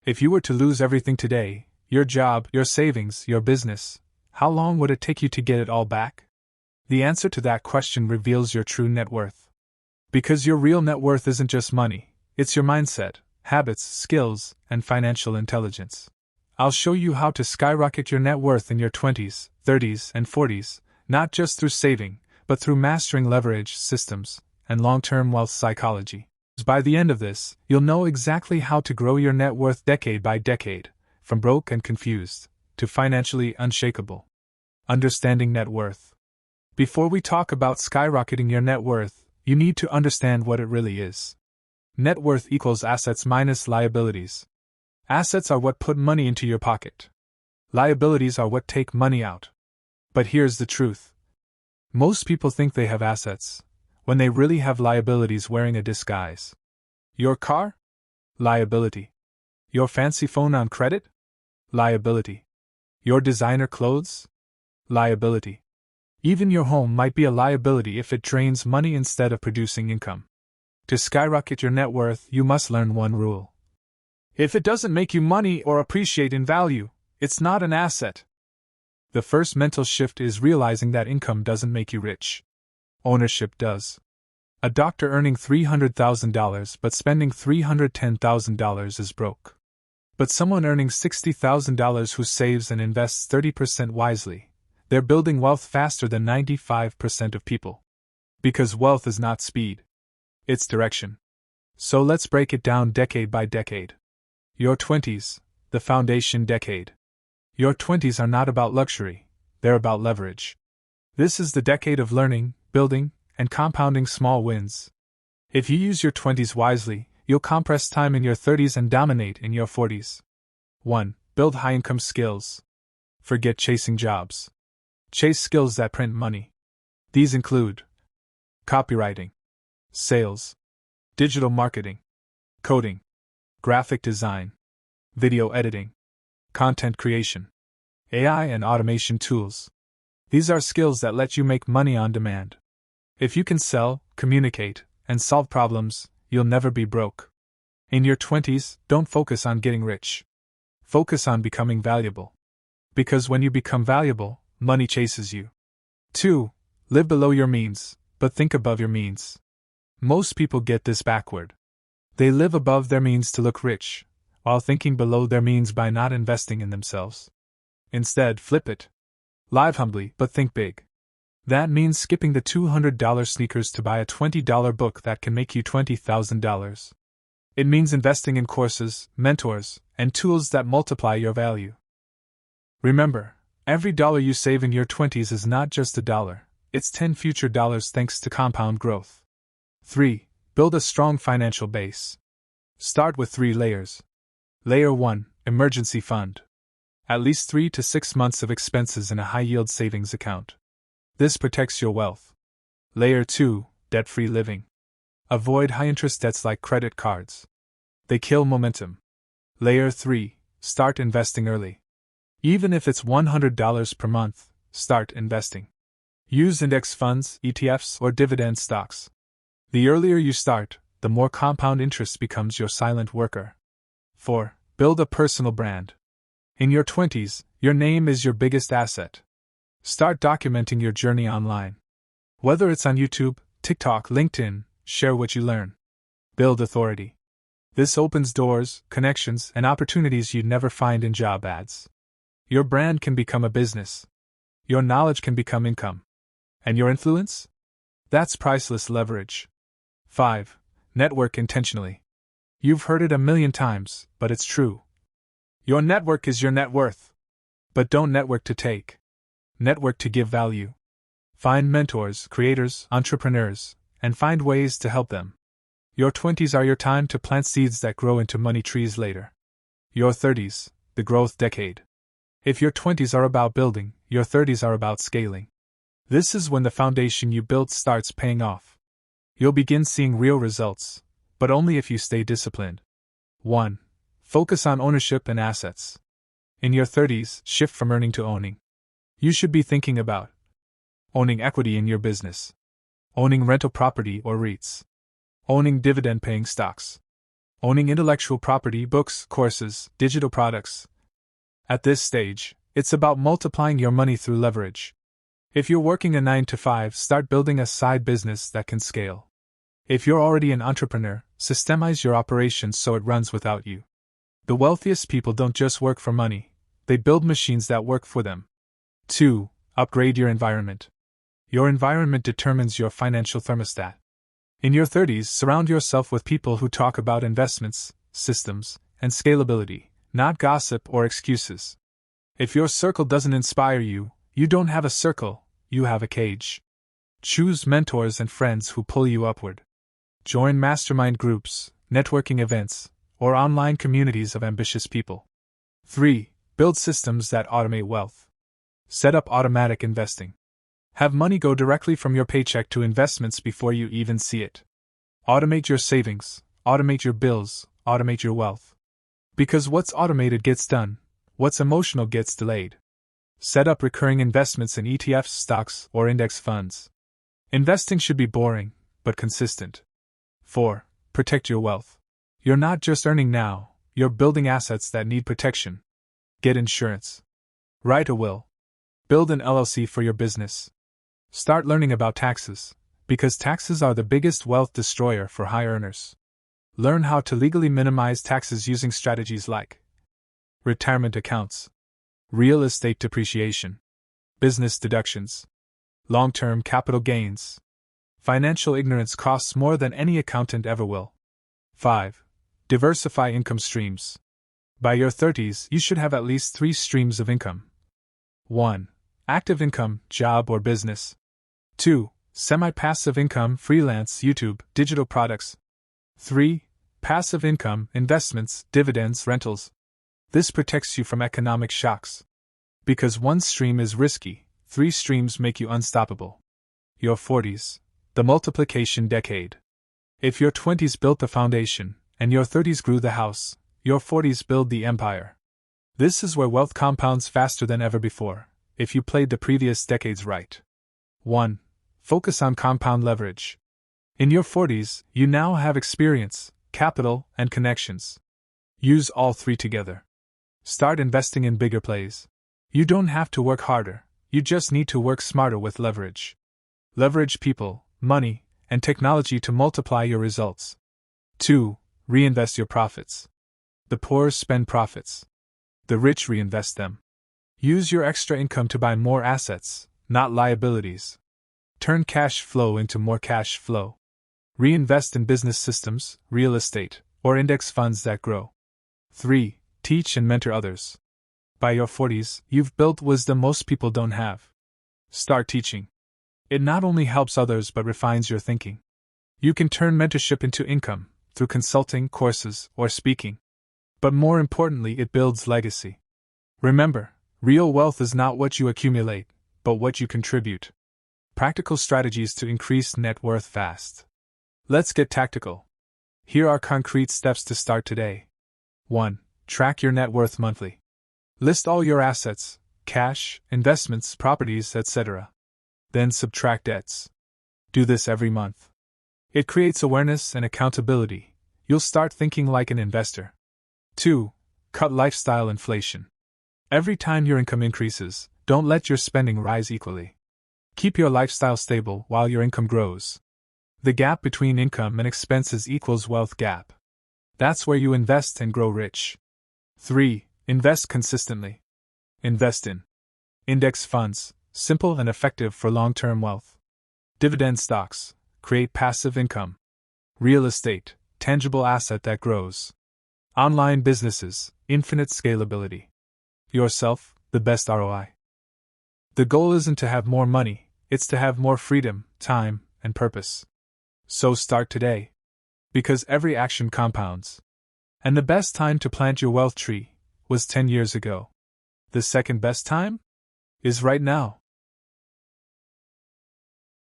If you were to lose everything today, your job, your savings, your business, how long would it take you to get it all back? The answer to that question reveals your true net worth. Because your real net worth isn't just money, it's your mindset, habits, skills, and financial intelligence. I'll show you how to skyrocket your net worth in your 20s, 30s, and 40s, not just through saving, but through mastering leverage, systems, and long-term wealth psychology. By the end of this, you'll know exactly how to grow your net worth decade by decade, from broke and confused to financially unshakable. Understanding net worth. Before we talk about skyrocketing your net worth, you need to understand what it really is. Net worth equals assets minus liabilities. Assets are what put money into your pocket. Liabilities are what take money out. But here's the truth. Most people think they have assets, when they really have liabilities wearing a disguise. Your car? Liability. Your fancy phone on credit? Liability. Your designer clothes? Liability. Even your home might be a liability if it drains money instead of producing income. To skyrocket your net worth, you must learn one rule. If it doesn't make you money or appreciate in value, it's not an asset. The first mental shift is realizing that income doesn't make you rich. Ownership does. A doctor earning $300,000 but spending $310,000 is broke. But someone earning $60,000 who saves and invests 30% wisely, they're building wealth faster than 95% of people. Because wealth is not speed. It's direction. So let's break it down decade by decade. Your 20s, the foundation decade. Your 20s are not about luxury, they're about leverage. This is the decade of learning, building, and compounding small wins. If you use your 20s wisely, you'll compress time in your 30s and dominate in your 40s. 1. Build high-income skills. Forget chasing jobs. Chase skills that print money. These include copywriting, sales, digital marketing, coding, graphic design, video editing, content creation, AI and automation tools. These are skills that let you make money on demand. If you can sell, communicate, and solve problems, you'll never be broke. In your 20s, don't focus on getting rich. Focus on becoming valuable. Because when you become valuable, money chases you. 2. Live below your means, but think above your means. Most people get this backward. They live above their means to look rich, while thinking below their means by not investing in themselves. Instead, flip it. Live humbly, but think big. That means skipping the $200 sneakers to buy a $20 book that can make you $20,000. It means investing in courses, mentors, and tools that multiply your value. Remember, every dollar you save in your 20s is not just a dollar, it's 10 future dollars thanks to compound growth. 3. Build a strong financial base. Start with 3 layers. Layer 1, Emergency Fund. At least 3 to 6 months of expenses in a high-yield savings account. This protects your wealth. Layer 2, Debt-free living. Avoid high-interest debts like credit cards. They kill momentum. Layer 3, Start investing early. Even if it's $100 per month, start investing. Use index funds, ETFs, or dividend stocks. The earlier you start, the more compound interest becomes your silent worker. 4. Build a personal brand. In your 20s, your name is your biggest asset. Start documenting your journey online. Whether it's on YouTube, TikTok, LinkedIn, share what you learn. Build authority. This opens doors, connections, and opportunities you'd never find in job ads. Your brand can become a business. Your knowledge can become income. And your influence? That's priceless leverage. 5. Network intentionally. You've heard it a million times, but it's true. Your network is your net worth. But don't network to take. Network to give value. Find mentors, creators, entrepreneurs, and find ways to help them. Your 20s are your time to plant seeds that grow into money trees later. Your 30s, the growth decade. If your 20s are about building, your 30s are about scaling. This is when the foundation you built starts paying off. You'll begin seeing real results, but only if you stay disciplined. 1. Focus on ownership and assets. In your 30s, shift from earning to owning. You should be thinking about owning equity in your business, owning rental property or REITs, owning dividend-paying stocks, owning intellectual property, books, courses, digital products. At this stage, it's about multiplying your money through leverage. If you're working a 9 to 5, start building a side business that can scale. If you're already an entrepreneur, systemize your operations so it runs without you. The wealthiest people don't just work for money, they build machines that work for them. 2. Upgrade your environment. Your environment determines your financial thermostat. In your 30s, surround yourself with people who talk about investments, systems, and scalability, not gossip or excuses. If your circle doesn't inspire you, you don't have a circle, you have a cage. Choose mentors and friends who pull you upward. Join mastermind groups, networking events, or online communities of ambitious people. 3. Build systems that automate wealth. Set up automatic investing. Have money go directly from your paycheck to investments before you even see it. Automate your savings, automate your bills, automate your wealth. Because what's automated gets done, what's emotional gets delayed. Set up recurring investments in ETFs, stocks, or index funds. Investing should be boring, but consistent. 4. Protect your wealth. You're not just earning now, you're building assets that need protection. Get insurance. Write a will. Build an LLC for your business. Start learning about taxes, because taxes are the biggest wealth destroyer for high earners. Learn how to legally minimize taxes using strategies like retirement accounts, real estate depreciation, business deductions, long-term capital gains. Financial ignorance costs more than any accountant ever will. 5. Diversify income streams. By your 30s, you should have at least 3 streams of income. 1. Active income, job or business. 2. Semi-passive income, freelance, YouTube, digital products. 3. Passive income, investments, dividends, rentals. This protects you from economic shocks. Because one stream is risky, 3 streams make you unstoppable. Your 40s, the multiplication decade. If your 20s built the foundation, and your 30s grew the house, your 40s build the empire. This is where wealth compounds faster than ever before, if you played the previous decades right. 1. Focus on compound leverage. In your 40s, you now have experience, capital, and connections. Use all 3 together. Start investing in bigger plays. You don't have to work harder, you just need to work smarter with leverage. Leverage people, money, and technology to multiply your results. 2. Reinvest your profits. The poor spend profits. The rich reinvest them. Use your extra income to buy more assets, not liabilities. Turn cash flow into more cash flow. Reinvest in business systems, real estate, or index funds that grow. 3. Teach and mentor others. By your 40s, you've built wisdom most people don't have. Start teaching. It not only helps others but refines your thinking. You can turn mentorship into income, through consulting, courses, or speaking. But more importantly, it builds legacy. Remember, real wealth is not what you accumulate, but what you contribute. Practical strategies to increase net worth fast. Let's get tactical. Here are concrete steps to start today. 1. Track your net worth monthly. List all your assets, cash, investments, properties, etc. Then subtract debts. Do this every month. It creates awareness and accountability. You'll start thinking like an investor. 2. Cut lifestyle inflation. Every time your income increases, don't let your spending rise equally. Keep your lifestyle stable while your income grows. The gap between income and expenses equals wealth gap. That's where you invest and grow rich. 3. Invest consistently. Invest in index funds, simple and effective for long-term wealth. Dividend stocks, create passive income. Real estate, tangible asset that grows. Online businesses, infinite scalability. Yourself, the best ROI. The goal isn't to have more money, it's to have more freedom, time, and purpose. So start today. Because every action compounds. And the best time to plant your wealth tree was 10 years ago. The second best time is right now.